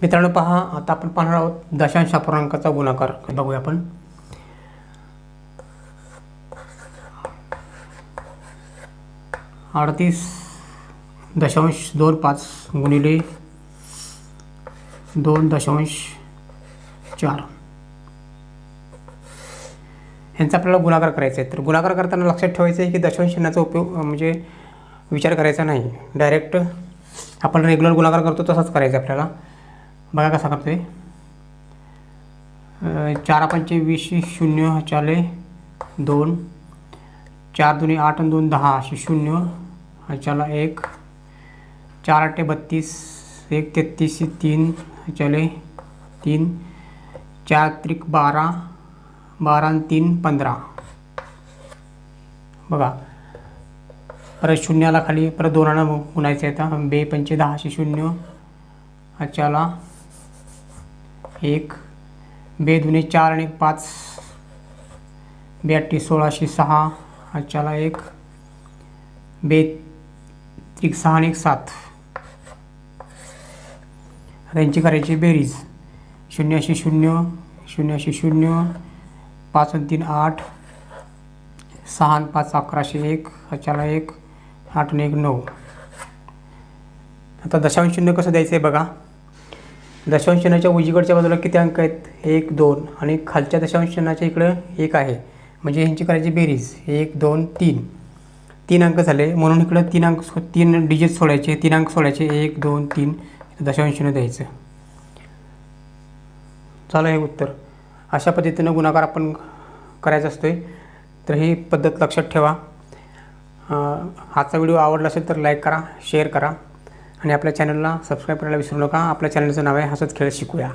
मित्रांनो पहा, आता आपण पाहणार आहोत दशांश अपूर्णांकाचा गुणाकार. बघूया आपण. अडतीस 38.25 गुणिले 2.4 यांचा आपल्याला गुणाकार करायचा आहे. तर गुणाकार करताना लक्षात ठेवायचं आहे की दशांश चिन्हाचा उपयोग म्हणजे विचार करायचा नाही. डायरेक्ट आपण रेग्युलर गुणाकार करतो तसाच करायचा आपल्याला. बघा कसा करतोय. 4 पंचे 20 0 चाले 2, 4 दुनी 8 आणि 2 10 अशी 0 चला 1, 4 8 32, 1 33 3 चले 3, 4 त्रिक 12, 12 आणि 3 15. बघा परत शून्याला खाली परत 2 गुणायचं आहे. आता 2 पंचे 10 अशी 0 चला 1, 2 दुने 4 आणि 5, 2 8 16 अशी 6 चला 1, 2 त्रिक 6 आणि 7. आता यांची करायची बेरीज. 0 अशी 0, 0 अशी 0, 5 आणि 3 8, 6 आणि 5 11 अशी 1 चला 1, 8 आणि 1 9. आता दशांश चिन्ह कसं द्यायचं आहे बघा. दशांश चिन्हाच्या उजवीकडच्या बाजूला किती अंक आहेत? 1 2 आणि खालच्या दशांश चिन्हाच्या इकडं 1 आहे. म्हणजे ह्यांची करायची बेरीज 1 2 3. 3 अंक झाले म्हणून इकडं 3 डिजिट सोडायचे, 3 अंक सोडायचे. 1 2 3 दशांश चिन्ह द्यायचं. झालं हे उत्तर. अशा पद्धतीनं गुणाकार आपण करायचा असतोय. तर ही पद्धत लक्षात ठेवा. आजचा व्हिडिओ आवडला असेल तर लाईक करा, शेअर करा आणि आपल्या चॅनलला सबस्क्राईब करायला विसरू नका. आपल्या चॅनलचं नाव आहे हसत खेळत शिकूया.